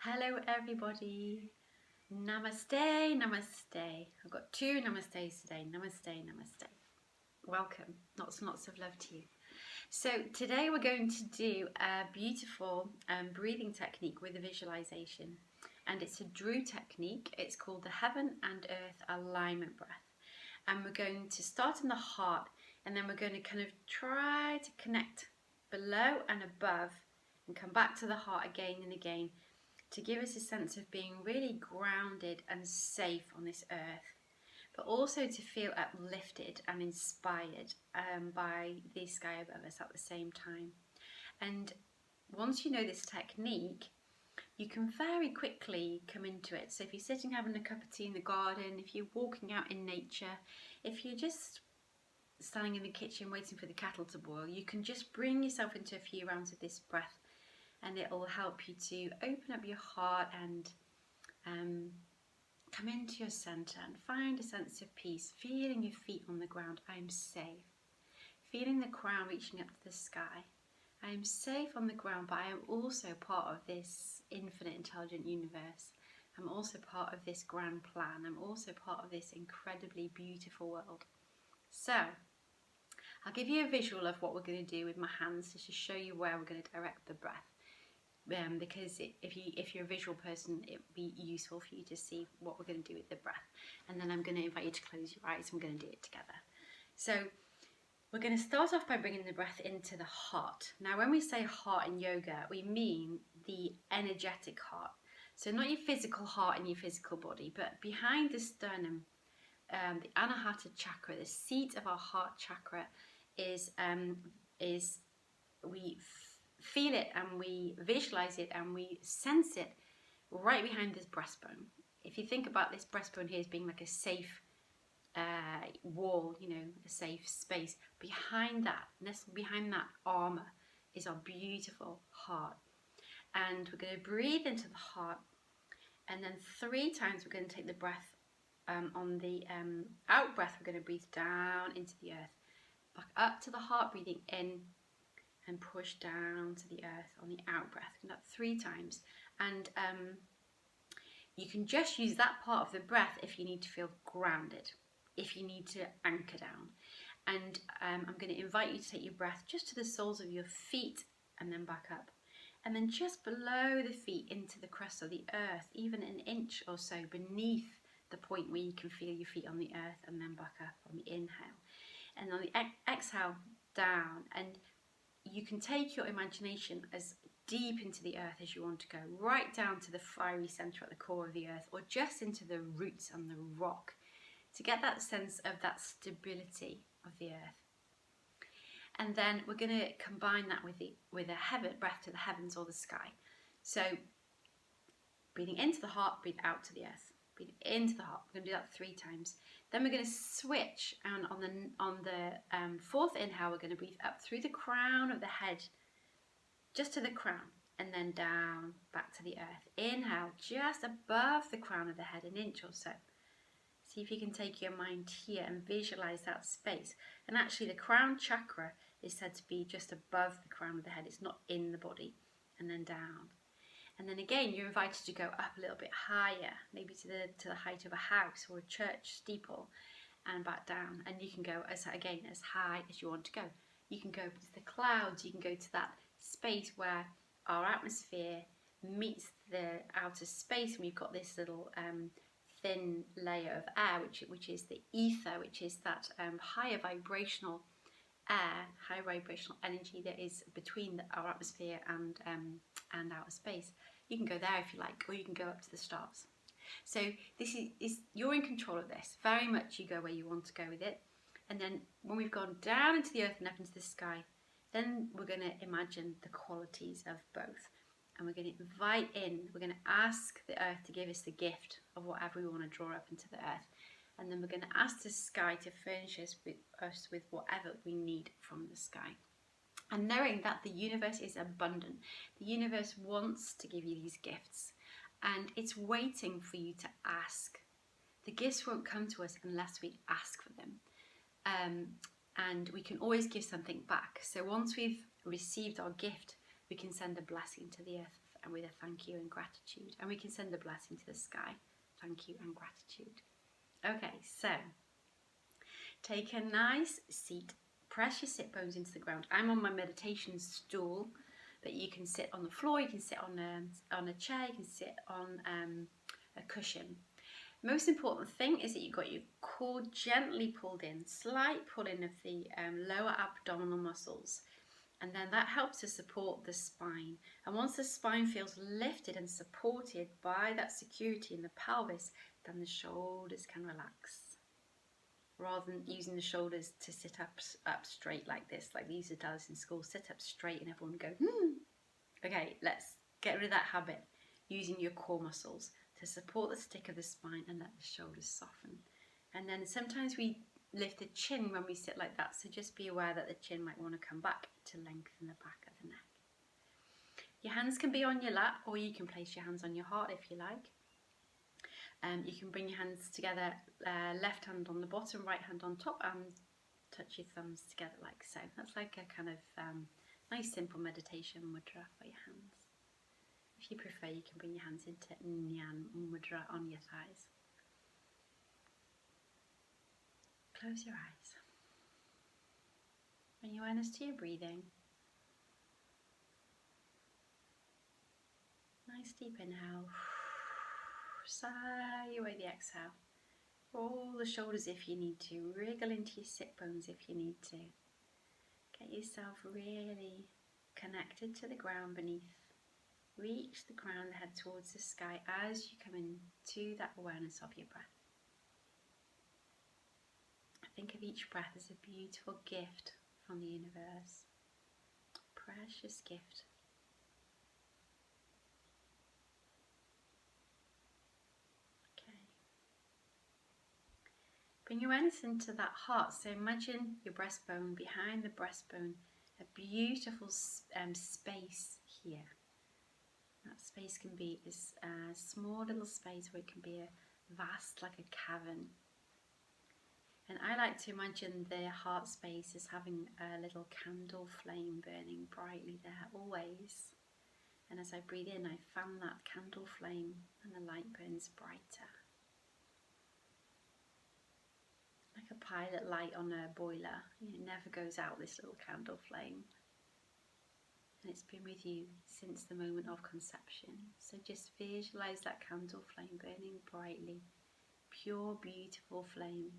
Hello everybody. Namaste, namaste. I've got two namastes today. Namaste, namaste. Welcome. Lots and lots of love to you. So today we're going to do a beautiful breathing technique with a visualization. And it's a Drew technique. It's called the Heaven and Earth Alignment Breath. And we're going to start in the heart, and then we're going to kind of try to connect below and above and come back to the heart again and again, to give us a sense of being really grounded and safe on this earth, but also to feel uplifted and inspired by the sky above us at the same time. And once you know this technique, you can very quickly come into it. So if you're sitting having a cup of tea in the garden, if you're walking out in nature, if you're just standing in the kitchen waiting for the kettle to boil, you can just bring yourself into a few rounds of this breath, and it will help you to open up your heart and come into your centre and find a sense of peace, feeling your feet on the ground. I am safe. Feeling the crown reaching up to the sky. I am safe on the ground, but I am also part of this infinite intelligent universe. I'm also part of this grand plan. I'm also part of this incredibly beautiful world. So I'll give you a visual of what we're going to do with my hands, just to show you where we're going to direct the breath. Because if you're a visual person, it would be useful for you to see what we're going to do with the breath. And then I'm going to invite you to close your eyes, and we're going to do it together. So we're going to start off by bringing the breath into the heart. Now, when we say heart in yoga, we mean the energetic heart. So not your physical heart in your physical body, but behind the sternum, the Anahata chakra, the seat of our heart chakra, is we feel it and we visualize it and we sense it right behind this breastbone. If you think about this breastbone here as being like a safe wall, a safe space, behind that, nestled behind that armor, is our beautiful heart. And we're going to breathe into the heart, and then 3 times we're going to take the breath. On the out breath, we're going to breathe down into the earth, back up to the heart, breathing in, and push down to the earth on the out breath. And that 3 times. And you can just use that part of the breath if you need to feel grounded, if you need to anchor down. And I'm going to invite you to take your breath just to the soles of your feet and then back up. And then just below the feet into the crust of the earth, even an inch or so beneath the point where you can feel your feet on the earth, and then back up on the inhale. And on the exhale, down. And you can take your imagination as deep into the earth as you want to go, right down to the fiery centre at the core of the earth, or just into the roots and the rock, to get that sense of that stability of the earth. And then we're going to combine that with a heaven breath to the heavens or the sky. So breathing into the heart, breathe out to the earth. Breathe into the heart. We're going to do that 3 times. Then we're going to switch, and on the 4th inhale, we're going to breathe up through the crown of the head, just to the crown, and then down back to the earth. Inhale, just above the crown of the head, an inch or so. See if you can take your mind here and visualize that space. And actually, the crown chakra is said to be just above the crown of the head. It's not in the body. And then down. And then again, you're invited to go up a little bit higher, maybe to the height of a house or a church steeple, and back down. And you can go as high as you want to go. You can go to the clouds. You can go to that space where our atmosphere meets the outer space, and we've got this little thin layer of air, which is the ether, which is that higher vibrational air, high vibrational energy that is between our atmosphere and outer space. You can go there if you like, or you can go up to the stars. So this is you're in control of this. Very much you go where you want to go with it. And then when we've gone down into the earth and up into the sky, then we're going to imagine the qualities of both. And we're going to invite in, we're going to ask the earth to give us the gift of whatever we want to draw up into the earth. And then we're going to ask the sky to furnish us with whatever we need from the sky. And knowing that the universe is abundant, the universe wants to give you these gifts, and it's waiting for you to ask. The gifts won't come to us unless we ask for them. And we can always give something back. So once we've received our gift, we can send a blessing to the earth and with a thank you and gratitude. And we can send a blessing to the sky. Thank you and gratitude. Okay, so take a nice seat. Press your sit bones into the ground. I'm on my meditation stool, but you can sit on the floor, you can sit on a chair, you can sit on a cushion. Most important thing is that you've got your core gently pulled in, slight pull in of the lower abdominal muscles. And then that helps to support the spine. And once the spine feels lifted and supported by that security in the pelvis, then the shoulders can relax. Rather than using the shoulders to sit up straight like this, like they used to tell us in school, sit up straight and everyone go, Okay, let's get rid of that habit. Using your core muscles to support the stick of the spine and let the shoulders soften. And then sometimes we lift the chin when we sit like that, so just be aware that the chin might want to come back to lengthen the back of the neck. Your hands can be on your lap, or you can place your hands on your heart if you like. You can bring your hands together, left hand on the bottom, right hand on top, and touch your thumbs together like so. That's like a kind of nice simple meditation mudra for your hands. If you prefer, you can bring your hands into Nyan Mudra on your thighs. Close your eyes. Bring your awareness to your breathing. Nice deep inhale. Sigh away the exhale. Roll the shoulders if you need to. Wriggle into your sit bones if you need to. Get yourself really connected to the ground beneath. Reach the ground, head towards the sky as you come into that awareness of your breath. Think of each breath as a beautiful gift from the universe. Precious gift. Okay. Bring your awareness into that heart. So imagine your breastbone, behind the breastbone, a beautiful space here. That space can be a small little space, or it can be a vast, like a cavern. And I like to imagine the heart space as having a little candle flame burning brightly there always. And as I breathe in, I fan that candle flame and the light burns brighter. Like a pilot light on a boiler. It never goes out, this little candle flame. And it's been with you since the moment of conception. So just visualize that candle flame burning brightly. Pure, beautiful flame.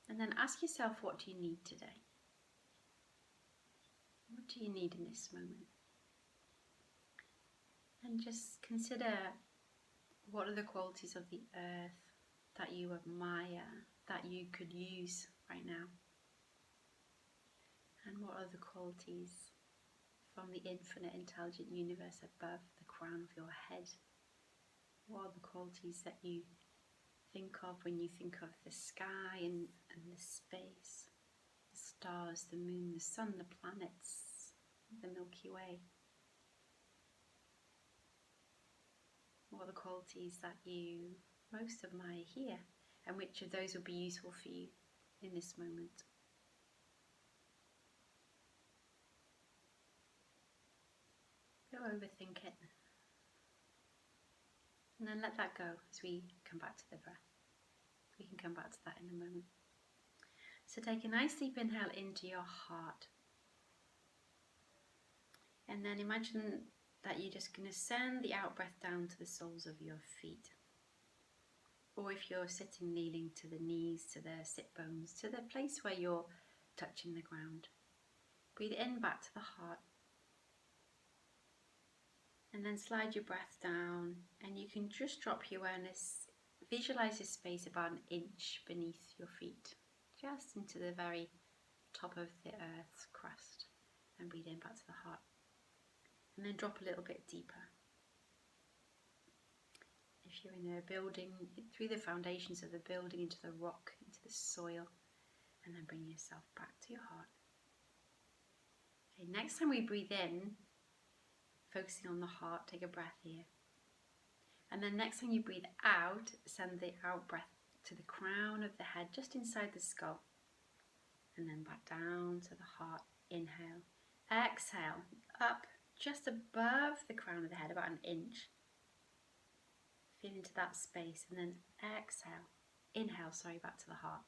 And then ask yourself, what do you need today? What do you need in this moment? And just consider, what are the qualities of the earth that you admire, that you could use right now? And what are the qualities from the infinite intelligent universe above the crown of your head? What are the qualities that you think of when you think of the sky and the space, the stars, the moon, the sun, the planets, the Milky Way? What are the qualities that you most admire here, and which of those would be useful for you in this moment? Don't overthink it. And then let that go as we come back to the breath. We can come back to that in a moment. So take a nice deep inhale into your heart. And then imagine that you're just going to send the out breath down to the soles of your feet. Or if you're sitting, kneeling, to the knees, to the sit bones, to the place where you're touching the ground. Breathe in back to the heart. And then slide your breath down, and you can just drop your awareness, visualize this space about an inch beneath your feet, just into the very top of the earth's crust, and breathe in back to the heart. And then drop a little bit deeper. If you're in a building, through the foundations of the building, into the rock, into the soil, and then bring yourself back to your heart. Okay, next time we breathe in, focusing on the heart, take a breath here. And then next time you breathe out, send the out breath to the crown of the head, just inside the skull. And then back down to the heart, inhale. Exhale, up just above the crown of the head, about an inch. Feel into that space, and then exhale. Inhale, back to the heart.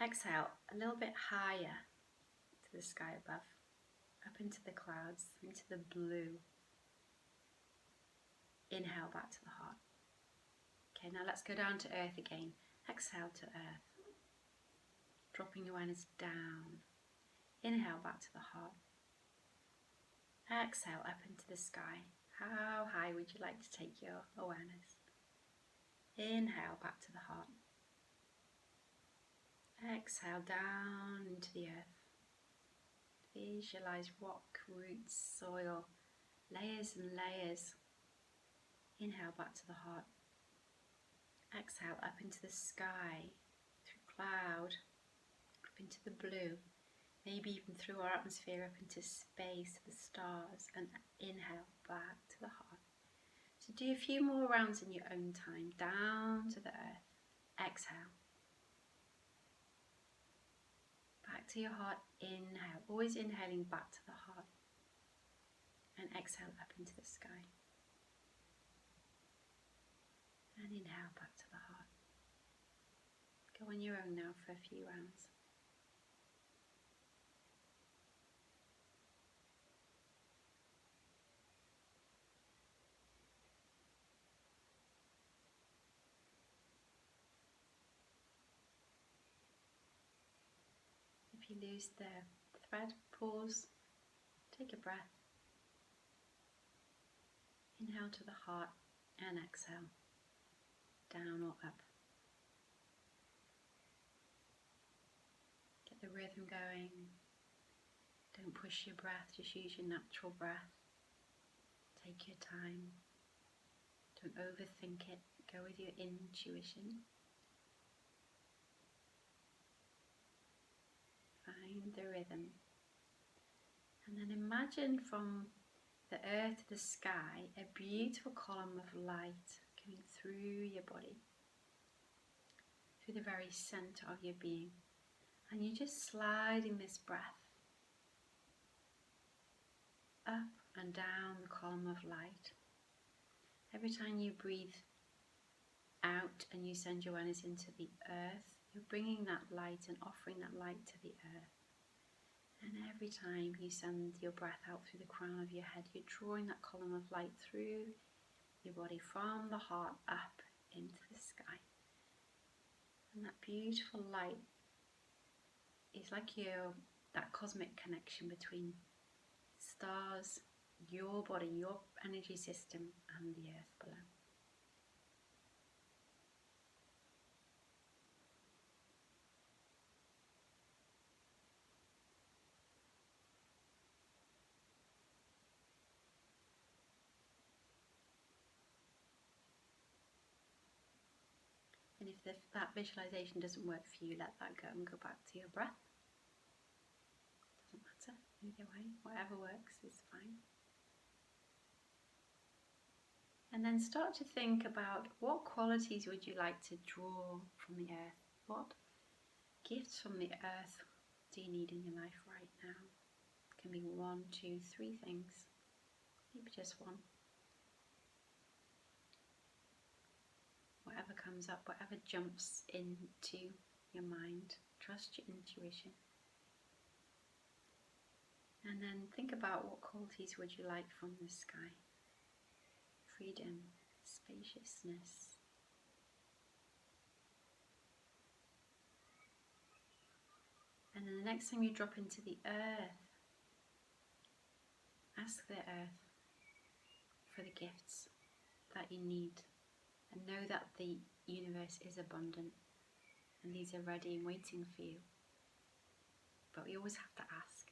Exhale, a little bit higher to the sky above, up into the clouds, into the blue. Inhale, back to the heart. Okay, now let's go down to earth again. Exhale to earth. Dropping your awareness down. Inhale, back to the heart. Exhale, up into the sky. How high would you like to take your awareness? Inhale, back to the heart. Exhale, down into the earth. Visualize rock, roots, soil, layers and layers. Inhale, back to the heart. Exhale, up into the sky, through cloud, up into the blue. Maybe even through our atmosphere up into space, the stars, and inhale back to the heart. So do a few more rounds in your own time, down to the earth. Exhale. Back to your heart, inhale, always inhaling back to the heart. And exhale up into the sky. And inhale back to the heart. Go on your own now for a few rounds. If you lose the thread, pause, take a breath. Inhale to the heart and exhale, down or up. Get the rhythm going. Don't push your breath, just use your natural breath. Take your time. Don't overthink it. Go with your intuition. Find the rhythm. And then imagine from the earth to the sky, a beautiful column of light coming through your body, through the very center of your being. And you're just sliding this breath up and down the column of light. Every time you breathe out and you send your awareness into the earth, you're bringing that light and offering that light to the earth. And every time you send your breath out through the crown of your head, you're drawing that column of light through your body from the heart up into the sky. And that beautiful light is like that cosmic connection between stars, your body, your energy system, and the earth below. And if that visualization doesn't work for you, let that go and go back to your breath. Doesn't matter, either way, whatever works is fine. And then start to think about what qualities would you like to draw from the earth? What gifts from the earth do you need in your life right now? It can be 1, 2, 3 things, maybe just one. Whatever comes up, whatever jumps into your mind, trust your intuition. And then think about what qualities would you like from the sky. Freedom, spaciousness. And then the next time you drop into the earth, ask the earth for the gifts that you need. And know that the universe is abundant and these are ready and waiting for you. But we always have to ask.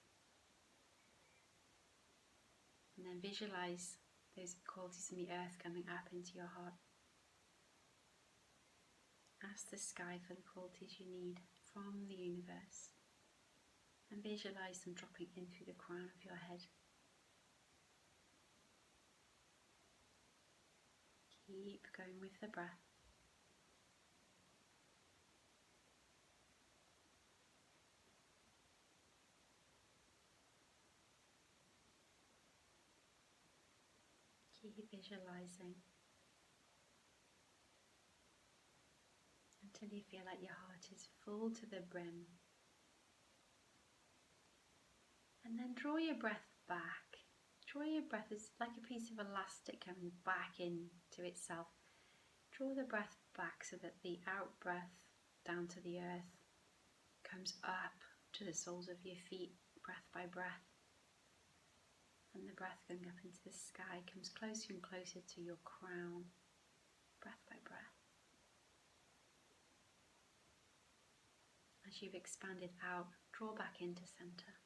And then visualize those qualities from the earth coming up into your heart. Ask the sky for the qualities you need from the universe. And visualize them dropping in through the crown of your head. Keep going with the breath. Keep visualizing until you feel like your heart is full to the brim. And then draw your breath back. Draw your breath as like a piece of elastic coming back into itself. Draw the breath back so that the out breath down to the earth comes up to the soles of your feet, breath by breath. And the breath going up into the sky comes closer and closer to your crown, breath by breath. As you've expanded out, draw back into center.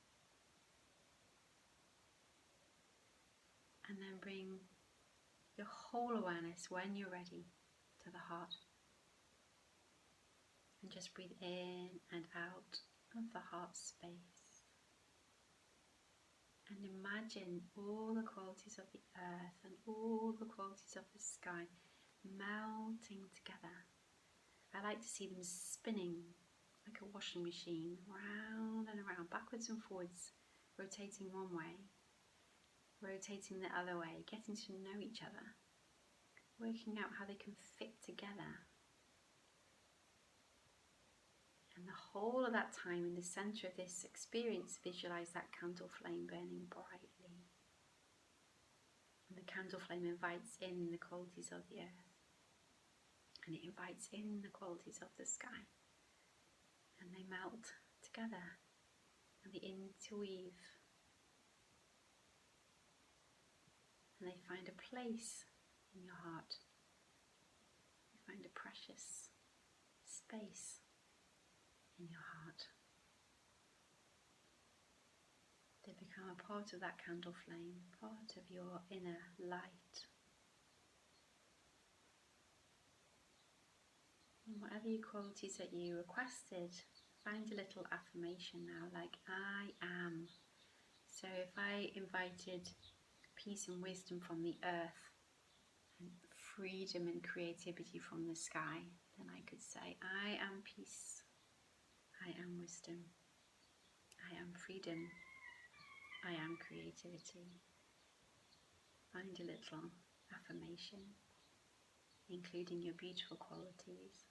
And then bring your whole awareness, when you're ready, to the heart. And just breathe in and out of the heart space. And imagine all the qualities of the earth and all the qualities of the sky melting together. I like to see them spinning like a washing machine, round and around, backwards and forwards, rotating one way, rotating the other way, getting to know each other, working out how they can fit together. And the whole of that time in the center of this experience, visualize that candle flame burning brightly. And the candle flame invites in the qualities of the earth. And it invites in the qualities of the sky. And they melt together. And they interweave. And they find a place in your heart. You find a precious space in your heart. They become a part of that candle flame, part of your inner light. And whatever your qualities that you requested, find a little affirmation now, like I am. So if I invited peace and wisdom from the earth, and freedom and creativity from the sky, then I could say, I am peace. I am wisdom, I am freedom, I am creativity. Find a little affirmation, including your beautiful qualities.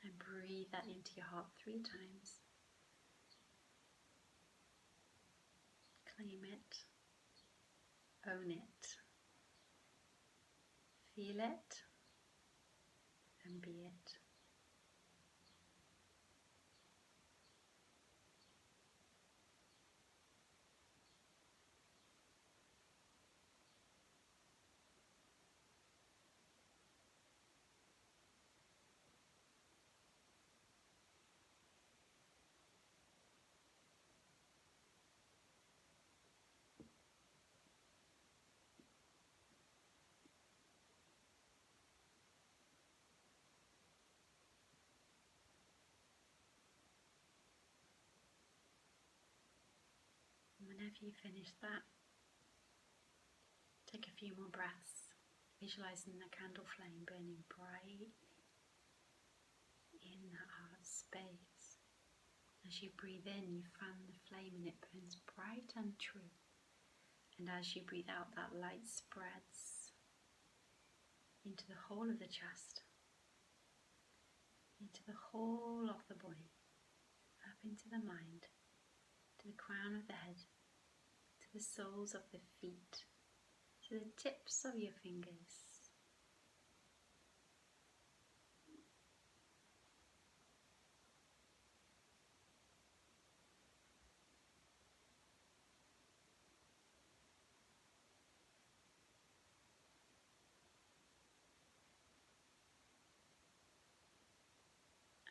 And breathe that into your heart 3 times. Claim it, own it, feel it, and be it. Whenever you finish that, take a few more breaths, visualizing the candle flame burning brightly in that heart space. As you breathe in, you fan the flame and it burns bright and true. And as you breathe out, that light spreads into the whole of the chest, into the whole of the body, up into the mind, to the crown of the head, to the soles of the feet, to the tips of your fingers.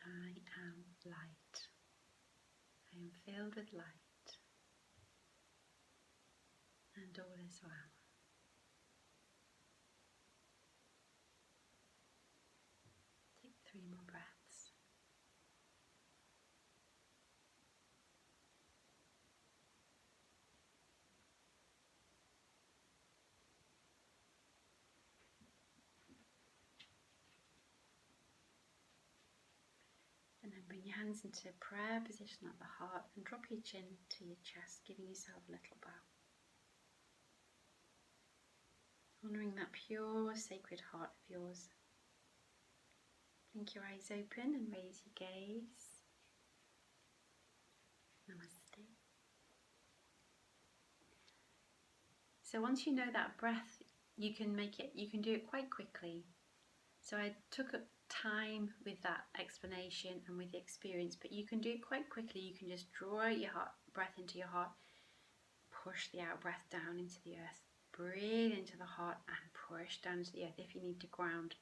I am light. I am filled with light, and all is well. Take 3 more breaths. And then bring your hands into prayer position at the heart and drop your chin to your chest, giving yourself a little bow. Honouring that pure, sacred heart of yours. Blink your eyes open and raise your gaze. Namaste. So once you know that breath, you can do it quite quickly. So I took up time with that explanation and with the experience, but you can do it quite quickly. You can just draw your breath into your heart, push the out breath down into the earth, breathe into the heart and push down to the earth if you need to ground.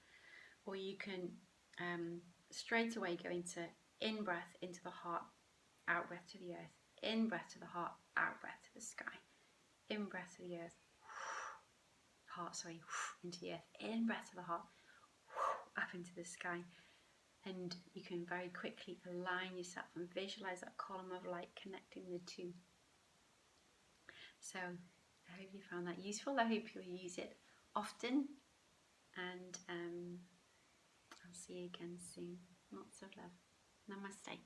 Or you can straight away go into in breath into the heart, out breath to the earth, in breath to the heart, out breath to the sky, in breath to the earth, into the earth, in breath to the heart, up into the sky. And you can very quickly align yourself and visualize that column of light connecting the two. So I hope you found that useful. I hope you'll use it often, and I'll see you again soon. Lots of love. Namaste.